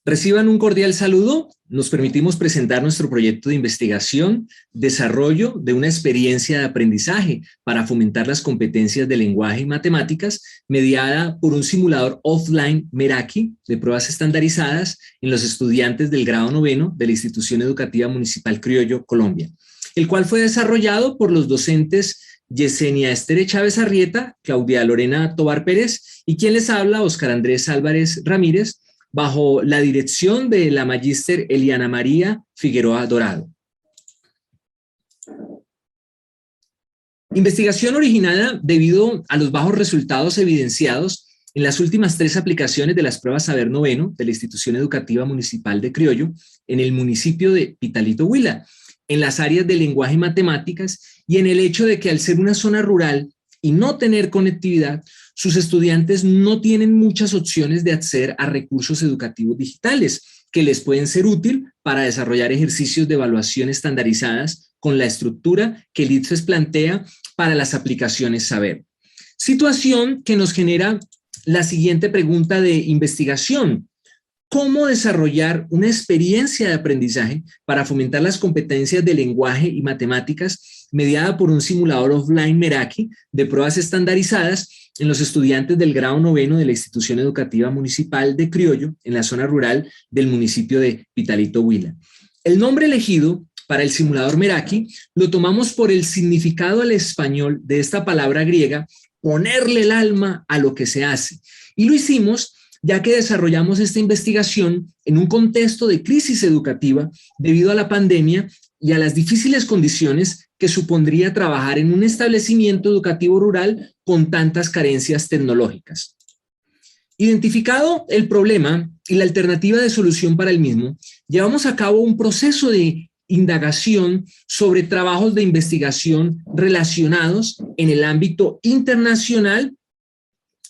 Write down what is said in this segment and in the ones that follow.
Reciban un cordial saludo. Nos permitimos presentar nuestro proyecto de investigación, desarrollo de una experiencia de aprendizaje para fomentar las competencias de lenguaje y matemáticas, mediada por un simulador offline Meraki de pruebas estandarizadas en los estudiantes del grado noveno de la Institución Educativa Municipal Criollo, Colombia, el cual fue desarrollado por los docentes Yesenia Estere Chávez Arrieta, Claudia Lorena Tobar Pérez y quien les habla, Oscar Andrés Álvarez Ramírez, bajo la dirección de la magíster Eliana María Figueroa Dorado. Investigación originada debido a los bajos resultados evidenciados en las últimas 3 aplicaciones de las pruebas Saber Noveno de la Institución Educativa Municipal de Criollo en el municipio de Pitalito Huila, en las áreas de lenguaje y matemáticas, y en el hecho de que al ser una zona rural y no tener conectividad, sus estudiantes no tienen muchas opciones de acceder a recursos educativos digitales que les pueden ser útil para desarrollar ejercicios de evaluación estandarizadas con la estructura que el ITFES plantea para las aplicaciones Saber. Situación que nos genera la siguiente pregunta de investigación: ¿cómo desarrollar una experiencia de aprendizaje para fomentar las competencias de lenguaje y matemáticas mediada por un simulador offline Meraki de pruebas estandarizadas en los estudiantes del grado noveno de la Institución Educativa Municipal de Criollo, en la zona rural del municipio de Pitalito Huila? El nombre elegido para el simulador Meraki lo tomamos por el significado al español de esta palabra griega, ponerle el alma a lo que se hace. Y lo hicimos ya que desarrollamos esta investigación en un contexto de crisis educativa debido a la pandemia y a las difíciles condiciones que supondría trabajar en un establecimiento educativo rural con tantas carencias tecnológicas. Identificado el problema y la alternativa de solución para el mismo, llevamos a cabo un proceso de indagación sobre trabajos de investigación relacionados en el ámbito internacional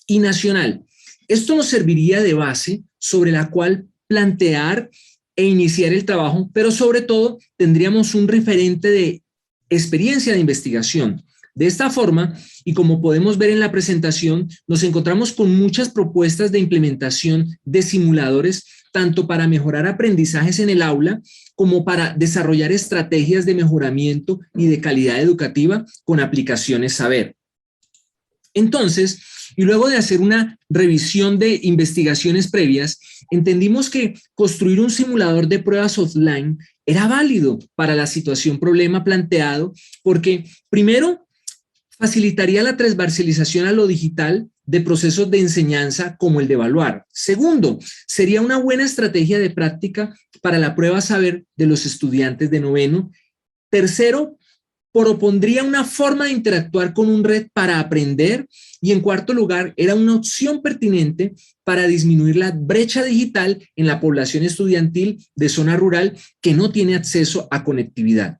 y nacional. Esto nos serviría de base sobre la cual plantear e iniciar el trabajo, pero sobre todo tendríamos un referente de experiencia de investigación. De esta forma, y como podemos ver en la presentación, nos encontramos con muchas propuestas de implementación de simuladores, tanto para mejorar aprendizajes en el aula, como para desarrollar estrategias de mejoramiento y de calidad educativa con aplicaciones Saber. Entonces, y luego de hacer una revisión de investigaciones previas, entendimos que construir un simulador de pruebas offline era válido para la situación problema planteado porque, primero, facilitaría la transversalización a lo digital de procesos de enseñanza como el de evaluar. Segundo, sería una buena estrategia de práctica para la prueba Saber de los estudiantes de noveno. Tercero, propondría una forma de interactuar con un red para aprender, y en cuarto lugar, era una opción pertinente para disminuir la brecha digital en la población estudiantil de zona rural que no tiene acceso a conectividad.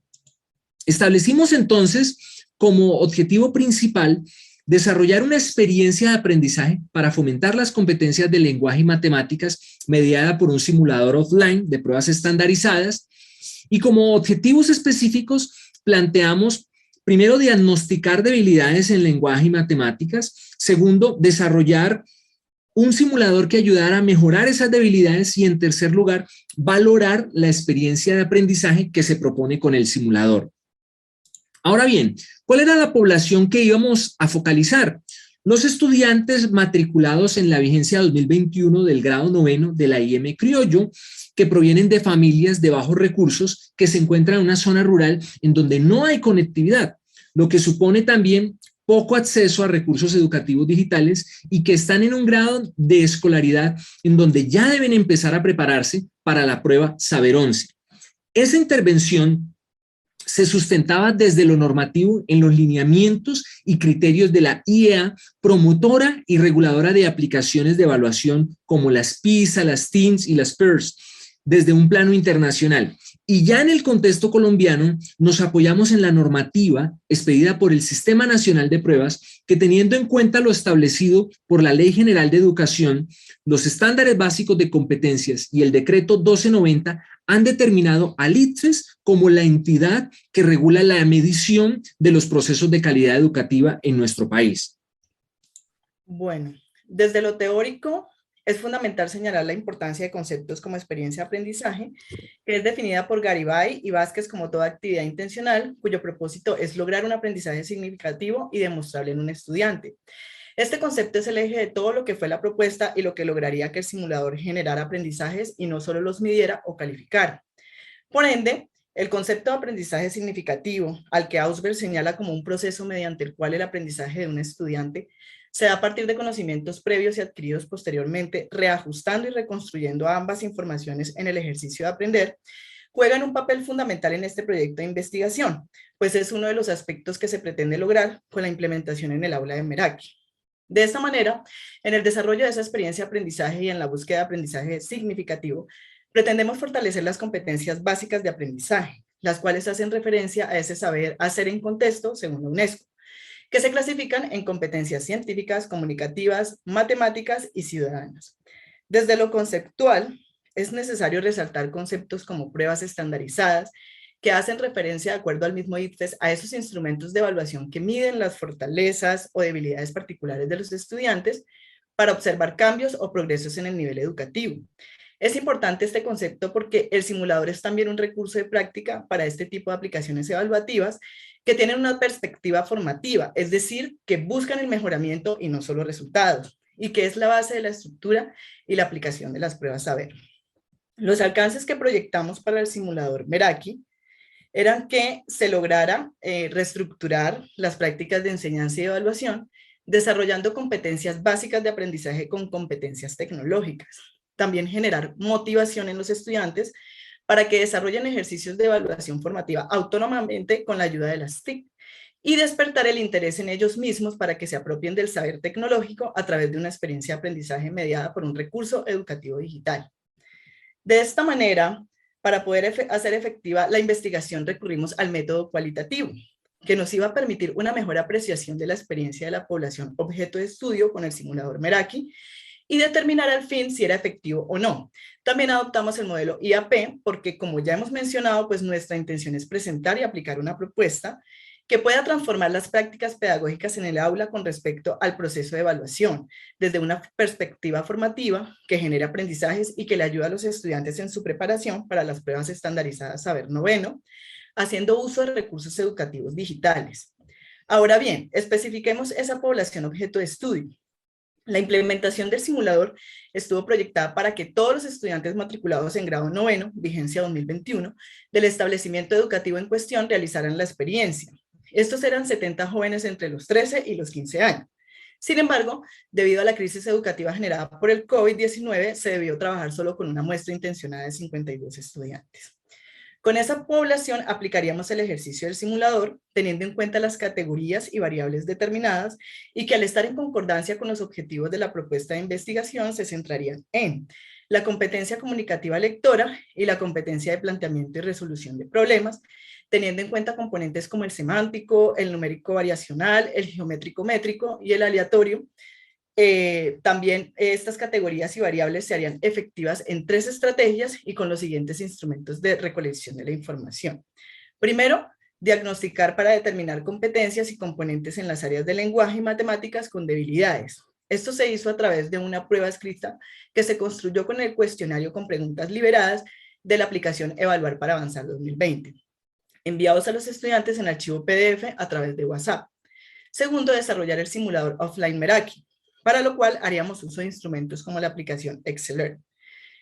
Establecimos entonces como objetivo principal desarrollar una experiencia de aprendizaje para fomentar las competencias de lenguaje y matemáticas mediada por un simulador offline de pruebas estandarizadas, y como objetivos específicos planteamos, primero, diagnosticar debilidades en lenguaje y matemáticas. Segundo, desarrollar un simulador que ayudara a mejorar esas debilidades. Y en tercer lugar, valorar la experiencia de aprendizaje que se propone con el simulador. Ahora bien, ¿cuál era la población que íbamos a focalizar? Los estudiantes matriculados en la vigencia 2021 del grado noveno de la IM Criollo, que provienen de familias de bajos recursos que se encuentran en una zona rural en donde no hay conectividad, lo que supone también poco acceso a recursos educativos digitales y que están en un grado de escolaridad en donde ya deben empezar a prepararse para la prueba Saber 11. Esa intervención se sustentaba desde lo normativo en los lineamientos y criterios de la IEA, promotora y reguladora de aplicaciones de evaluación como las PISA, las TIMSS y las PIRSS, desde un plano internacional. Y ya en el contexto colombiano nos apoyamos en la normativa expedida por el Sistema Nacional de Pruebas, que teniendo en cuenta lo establecido por la Ley General de Educación, los estándares básicos de competencias y el decreto 1290 han determinado al ITFES como la entidad que regula la medición de los procesos de calidad educativa en nuestro país. Bueno, desde lo teórico es fundamental señalar la importancia de conceptos como experiencia de aprendizaje, que es definida por Garibay y Vázquez como toda actividad intencional, cuyo propósito es lograr un aprendizaje significativo y demostrable en un estudiante. Este concepto es el eje de todo lo que fue la propuesta y lo que lograría que el simulador generara aprendizajes y no solo los midiera o calificara. Por ende, el concepto de aprendizaje significativo, al que Ausberg señala como un proceso mediante el cual el aprendizaje de un estudiante se da a partir de conocimientos previos y adquiridos posteriormente, reajustando y reconstruyendo ambas informaciones en el ejercicio de aprender, juegan un papel fundamental en este proyecto de investigación, pues es uno de los aspectos que se pretende lograr con la implementación en el aula de Meraki. De esta manera, en el desarrollo de esa experiencia de aprendizaje y en la búsqueda de aprendizaje significativo, pretendemos fortalecer las competencias básicas de aprendizaje, las cuales hacen referencia a ese saber hacer en contexto, según la UNESCO, que se clasifican en competencias científicas, comunicativas, matemáticas y ciudadanas. Desde lo conceptual, es necesario resaltar conceptos como pruebas estandarizadas, que hacen referencia, de acuerdo al mismo ICFES, a esos instrumentos de evaluación que miden las fortalezas o debilidades particulares de los estudiantes para observar cambios o progresos en el nivel educativo. Es importante este concepto porque el simulador es también un recurso de práctica para este tipo de aplicaciones evaluativas que tienen una perspectiva formativa, es decir, que buscan el mejoramiento y no solo resultados, y que es la base de la estructura y la aplicación de las pruebas saber. Los alcances que proyectamos para el simulador Meraki eran que se lograra reestructurar las prácticas de enseñanza y evaluación, desarrollando competencias básicas de aprendizaje con competencias tecnológicas. También generar motivación en los estudiantes para que desarrollen ejercicios de evaluación formativa autónomamente con la ayuda de las TIC y despertar el interés en ellos mismos para que se apropien del saber tecnológico a través de una experiencia de aprendizaje mediada por un recurso educativo digital. De esta manera, para poder hacer efectiva la investigación, recurrimos al método cualitativo, que nos iba a permitir una mejor apreciación de la experiencia de la población objeto de estudio con el simulador Meraki y determinar al fin si era efectivo o no. También adoptamos el modelo IAP porque, como ya hemos mencionado, pues nuestra intención es presentar y aplicar una propuesta que pueda transformar las prácticas pedagógicas en el aula con respecto al proceso de evaluación, desde una perspectiva formativa que genere aprendizajes y que le ayude a los estudiantes en su preparación para las pruebas estandarizadas Saber Noveno, haciendo uso de recursos educativos digitales. Ahora bien, especifiquemos esa población objeto de estudio. La implementación del simulador estuvo proyectada para que todos los estudiantes matriculados en grado noveno, vigencia 2021, del establecimiento educativo en cuestión realizaran la experiencia. Estos eran 70 jóvenes entre los 13 y los 15 años. Sin embargo, debido a la crisis educativa generada por el COVID-19, se debió trabajar solo con una muestra intencionada de 52 estudiantes. Con esa población aplicaríamos el ejercicio del simulador, teniendo en cuenta las categorías y variables determinadas y que al estar en concordancia con los objetivos de la propuesta de investigación se centrarían en la competencia comunicativa lectora y la competencia de planteamiento y resolución de problemas, teniendo en cuenta componentes como el semántico, el numérico variacional, el geométrico métrico y el aleatorio. También estas categorías y variables se harían efectivas en 3 estrategias y con los siguientes instrumentos de recolección de la información. Primero, diagnosticar para determinar competencias y componentes en las áreas de lenguaje y matemáticas con debilidades. Esto se hizo a través de una prueba escrita que se construyó con el cuestionario con preguntas liberadas de la aplicación Evaluar para Avanzar 2020, enviados a los estudiantes en archivo PDF a través de WhatsApp. Segundo, desarrollar el simulador offline Meraki, para lo cual haríamos uso de instrumentos como la aplicación Excel.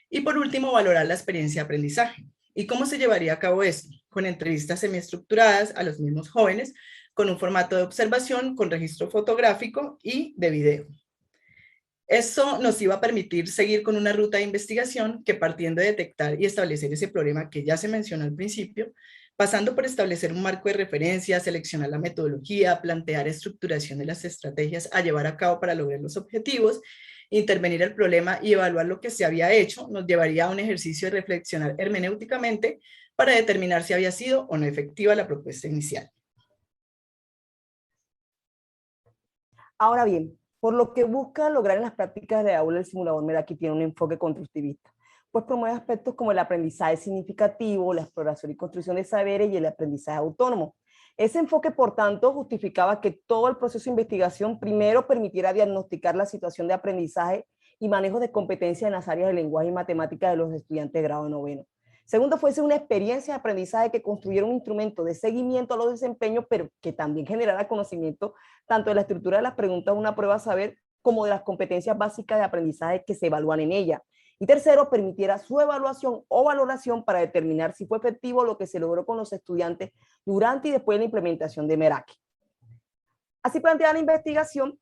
Y por último, valorar la experiencia de aprendizaje. ¿Y cómo se llevaría a cabo esto? Con entrevistas semiestructuradas a los mismos jóvenes, con un formato de observación, con registro fotográfico y de video. Eso nos iba a permitir seguir con una ruta de investigación que, partiendo de detectar y establecer ese problema que ya se mencionó al principio, pasando por establecer un marco de referencia, seleccionar la metodología, plantear estructuración de las estrategias a llevar a cabo para lograr los objetivos, intervenir el problema y evaluar lo que se había hecho, nos llevaría a un ejercicio de reflexionar hermenéuticamente para determinar si había sido o no efectiva la propuesta inicial. Ahora bien, por lo que busca lograr en las prácticas de aula, el simulador Meraki tiene un enfoque constructivista, pues promueve aspectos como el aprendizaje significativo, la exploración y construcción de saberes y el aprendizaje autónomo. Ese enfoque, por tanto, justificaba que todo el proceso de investigación primero permitiera diagnosticar la situación de aprendizaje y manejo de competencias en las áreas de lenguaje y matemática de los estudiantes de grado noveno. Segundo, fuese una experiencia de aprendizaje que construyera un instrumento de seguimiento a los desempeños, pero que también generara conocimiento tanto de la estructura de las preguntas de una prueba a saber como de las competencias básicas de aprendizaje que se evalúan en ella. Y tercero, permitiera su evaluación o valoración para determinar si fue efectivo lo que se logró con los estudiantes durante y después de la implementación de Meraki. Así planteada la investigación,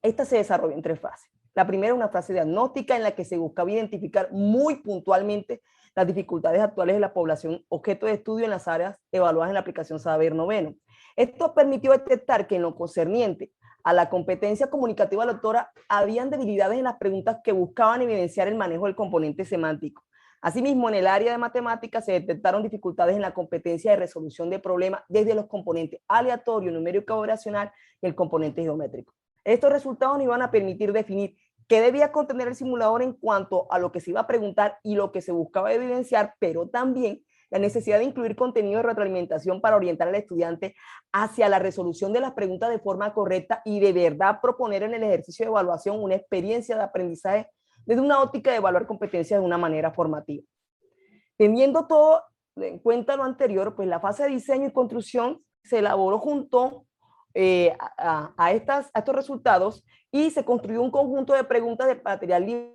esta se desarrolla en 3 fases. La primera es una fase diagnóstica en la que se buscaba identificar muy puntualmente las dificultades actuales de la población objeto de estudio en las áreas evaluadas en la aplicación Saber Noveno. Esto permitió detectar que en lo concerniente a la competencia comunicativa lectora habían debilidades en las preguntas que buscaban evidenciar el manejo del componente semántico. Asimismo, en el área de matemáticas se detectaron dificultades en la competencia de resolución de problemas desde los componentes aleatorio, numérico y operacional y el componente geométrico. Estos resultados nos iban a permitir definir qué debía contener el simulador en cuanto a lo que se iba a preguntar y lo que se buscaba evidenciar, pero también la necesidad de incluir contenido de retroalimentación para orientar al estudiante hacia la resolución de las preguntas de forma correcta y de verdad proponer en el ejercicio de evaluación una experiencia de aprendizaje desde una óptica de evaluar competencias de una manera formativa. Teniendo todo en cuenta lo anterior, pues la fase de diseño y construcción se elaboró junto a estos resultados y se construyó un conjunto de preguntas de material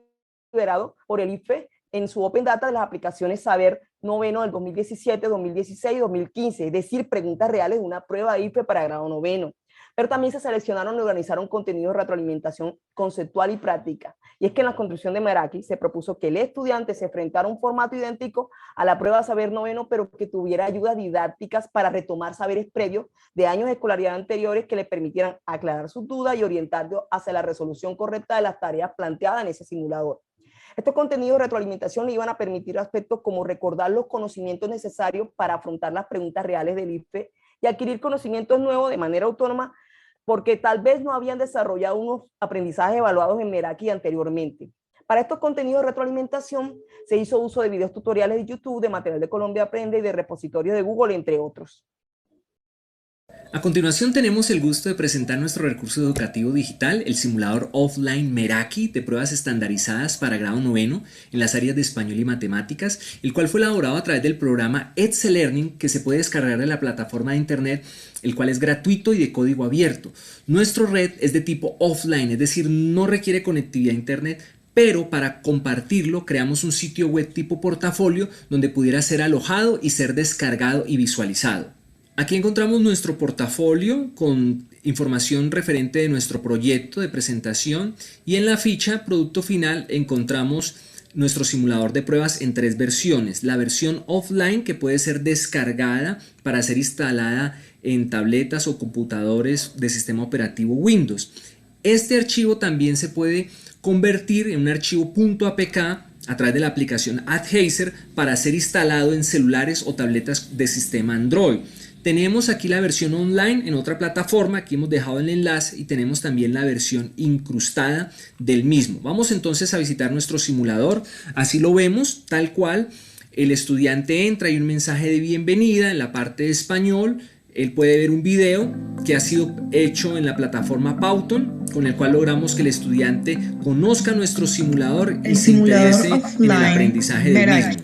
liberado por el IFE en su Open Data de las aplicaciones Saber Noveno del 2017, 2016 y 2015, es decir, preguntas reales de una prueba de IFE para grado noveno. Pero también se seleccionaron y organizaron contenidos de retroalimentación conceptual y práctica. Y es que en la construcción de Meraki se propuso que el estudiante se enfrentara a un formato idéntico a la prueba Saber Noveno, pero que tuviera ayudas didácticas para retomar saberes previos de años de escolaridad anteriores que le permitieran aclarar sus dudas y orientarlo hacia la resolución correcta de las tareas planteadas en ese simulador. Estos contenidos de retroalimentación le iban a permitir aspectos como recordar los conocimientos necesarios para afrontar las preguntas reales del IFE y adquirir conocimientos nuevos de manera autónoma porque tal vez no habían desarrollado unos aprendizajes evaluados en Meraki anteriormente. Para estos contenidos de retroalimentación se hizo uso de videos tutoriales de YouTube, de material de Colombia Aprende y de repositorios de Google, entre otros. A continuación tenemos el gusto de presentar nuestro recurso educativo digital, el simulador offline Meraki de pruebas estandarizadas para grado noveno en las áreas de español y matemáticas, el cual fue elaborado a través del programa EdSelearning que se puede descargar de la plataforma de internet, el cual es gratuito y de código abierto. Nuestro red es de tipo offline, es decir, no requiere conectividad a internet, pero para compartirlo creamos un sitio web tipo portafolio donde pudiera ser alojado y ser descargado y visualizado. Aquí encontramos nuestro portafolio con información referente de nuestro proyecto de presentación y en la ficha producto final encontramos nuestro simulador de pruebas en 3 versiones. La versión offline que puede ser descargada para ser instalada en tabletas o computadores de sistema operativo Windows. Este archivo también se puede convertir en un archivo .apk a través de la aplicación Adhesive para ser instalado en celulares o tabletas de sistema Android. Tenemos aquí la versión online en otra plataforma, aquí hemos dejado el enlace y tenemos también la versión incrustada del mismo. Vamos entonces a visitar nuestro simulador, así lo vemos tal cual. El estudiante entra y un mensaje de bienvenida en la parte de español. Él puede ver un video que ha sido hecho en la plataforma Pauton, con el cual logramos que el estudiante conozca nuestro simulador y se interese en el aprendizaje del mismo.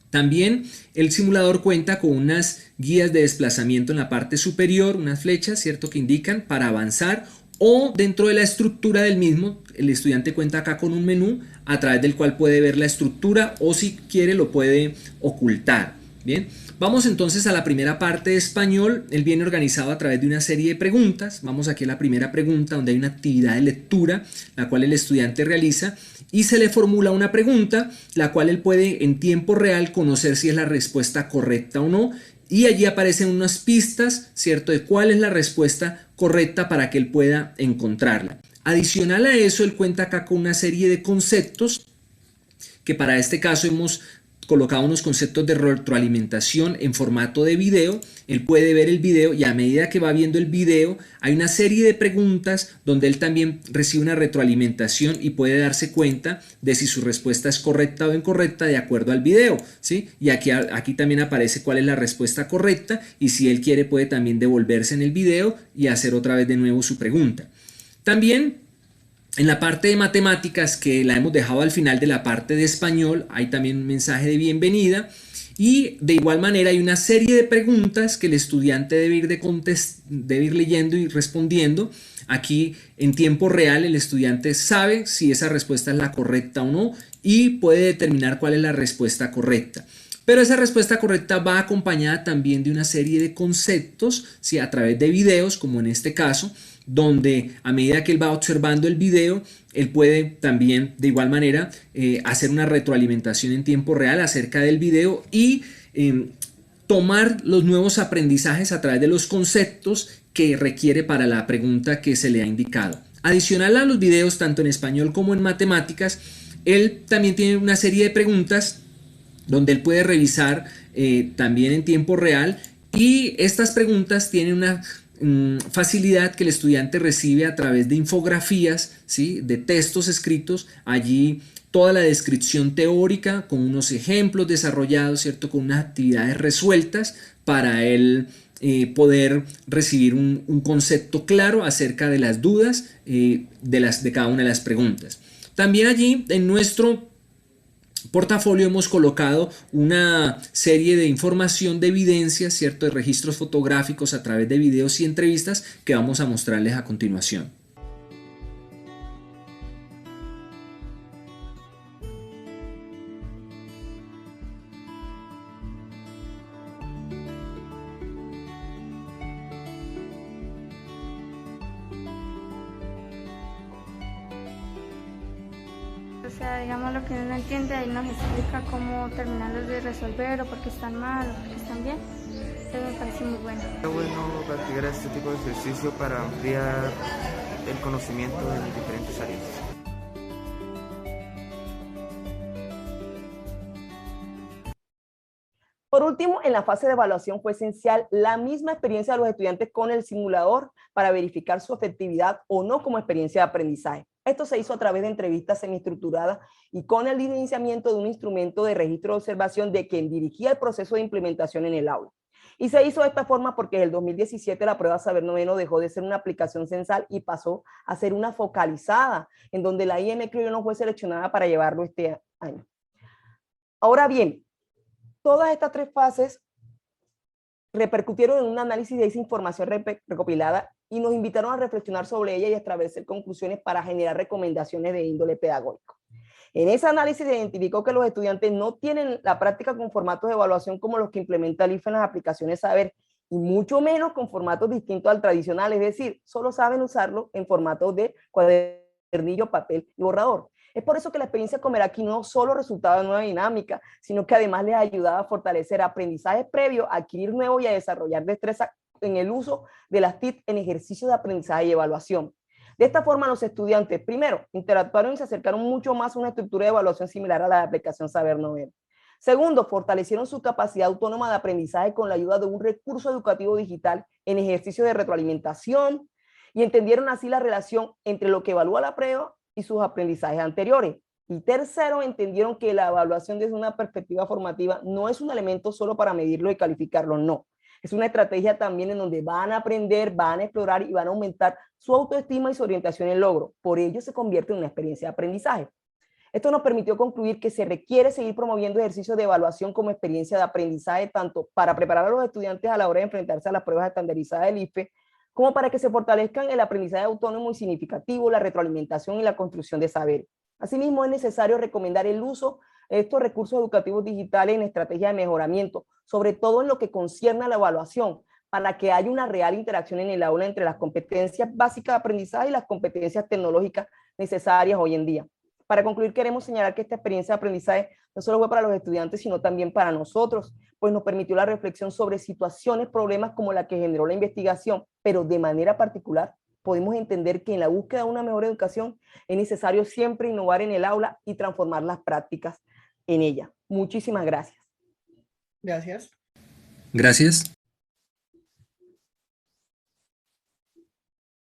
También el simulador cuenta con unas guías de desplazamiento en la parte superior, unas flechas, ¿cierto?, que indican para avanzar, o dentro de la estructura del mismo, el estudiante cuenta acá con un menú a través del cual puede ver la estructura o si quiere lo puede ocultar. Bien, vamos entonces a la primera parte de español. Él viene organizado a través de una serie de preguntas. Vamos aquí a la primera pregunta donde hay una actividad de lectura, la cual el estudiante realiza y se le formula una pregunta, la cual él puede en tiempo real conocer si es la respuesta correcta o no. Y allí aparecen unas pistas, ¿cierto?, de cuál es la respuesta correcta para que él pueda encontrarla. Adicional a eso, él cuenta acá con una serie de conceptos que para este caso hemos colocado unos conceptos de retroalimentación en formato de video. Él puede ver el video y a medida que va viendo el video hay una serie de preguntas donde él también recibe una retroalimentación y puede darse cuenta de si su respuesta es correcta o incorrecta de acuerdo al video, ¿sí? Y aquí también aparece cuál es la respuesta correcta y si él quiere puede también devolverse en el video y hacer otra vez de nuevo su pregunta. También En la parte de matemáticas, que la hemos dejado al final de la parte de español, hay también un mensaje de bienvenida. Y de igual manera hay una serie de preguntas que el estudiante debe ir leyendo y respondiendo. Aquí en tiempo real el estudiante sabe si esa respuesta es la correcta o no y puede determinar cuál es la respuesta correcta. Pero esa respuesta correcta va acompañada también de una serie de conceptos, ¿sí? A través de videos, como en este caso, donde a medida que él va observando el video, él puede también de igual manera hacer una retroalimentación en tiempo real acerca del video y tomar los nuevos aprendizajes a través de los conceptos que requiere para la pregunta que se le ha indicado. Adicional a los videos, tanto en español como en matemáticas, él también tiene una serie de preguntas donde él puede revisar también en tiempo real, y estas preguntas tienen una facilidad que el estudiante recibe a través de infografías, ¿sí? De textos escritos, allí toda la descripción teórica con unos ejemplos desarrollados, ¿cierto? Con unas actividades resueltas para él poder recibir un concepto claro acerca de las dudas de cada una de las preguntas. También allí en nuestro portafolio hemos colocado una serie de información de evidencias, ¿cierto? De registros fotográficos a través de videos y entrevistas que vamos a mostrarles a continuación. O sea, digamos lo que uno no entiende, ahí nos explica cómo terminarlos de resolver, o por qué están mal, o por qué están bien. Eso me parece muy bueno. Es bueno practicar este tipo de ejercicio para ampliar el conocimiento en diferentes áreas. Por último, en la fase de evaluación fue esencial la misma experiencia de los estudiantes con el simulador para verificar su efectividad o no como experiencia de aprendizaje. Esto se hizo a través de entrevistas semiestructuradas y con el iniciamiento de un instrumento de registro de observación de quien dirigía el proceso de implementación en el aula. Y se hizo de esta forma porque en el 2017 la prueba Saber Noveno dejó de ser una aplicación censal y pasó a ser una focalizada, en donde la IM Criollo no fue seleccionada para llevarlo este año. Ahora bien, todas estas tres fases repercutieron en un análisis de esa información recopilada y nos invitaron a reflexionar sobre ella y a establecer conclusiones para generar recomendaciones de índole pedagógico. En ese análisis se identificó que los estudiantes no tienen la práctica con formatos de evaluación como los que implementa el IFE en las aplicaciones Saber, y mucho menos con formatos distintos al tradicional, es decir, solo saben usarlo en formatos de cuadernillo, papel y borrador. Es por eso que la experiencia con Meraki no solo resultaba de nueva dinámica, sino que además les ayudaba a fortalecer aprendizajes previos, a adquirir nuevos y a desarrollar destreza en el uso de las TIC en ejercicios de aprendizaje y evaluación. De esta forma, los estudiantes, primero, interactuaron y se acercaron mucho más a una estructura de evaluación similar a la de aplicación Saber Noveno. Segundo, fortalecieron su capacidad autónoma de aprendizaje con la ayuda de un recurso educativo digital en ejercicios de retroalimentación, y entendieron así la relación entre lo que evalúa la prueba y sus aprendizajes anteriores. Y tercero, entendieron que la evaluación desde una perspectiva formativa no es un elemento solo para medirlo y calificarlo, no. Es una estrategia también en donde van a aprender, van a explorar y van a aumentar su autoestima y su orientación en logro. Por ello se convierte en una experiencia de aprendizaje. Esto nos permitió concluir que se requiere seguir promoviendo ejercicios de evaluación como experiencia de aprendizaje, tanto para preparar a los estudiantes a la hora de enfrentarse a las pruebas estandarizadas del IFE, como para que se fortalezcan el aprendizaje autónomo y significativo, la retroalimentación y la construcción de saber. Asimismo, es necesario recomendar el uso de estos recursos educativos digitales en estrategias de mejoramiento, sobre todo en lo que concierne a la evaluación, para que haya una real interacción en el aula entre las competencias básicas de aprendizaje y las competencias tecnológicas necesarias hoy en día. Para concluir, queremos señalar que esta experiencia de aprendizaje no solo fue para los estudiantes, sino también para nosotros, pues nos permitió la reflexión sobre situaciones, problemas como la que generó la investigación, pero de manera particular podemos entender que en la búsqueda de una mejor educación es necesario siempre innovar en el aula y transformar las prácticas en ella. Muchísimas gracias. Gracias. Gracias.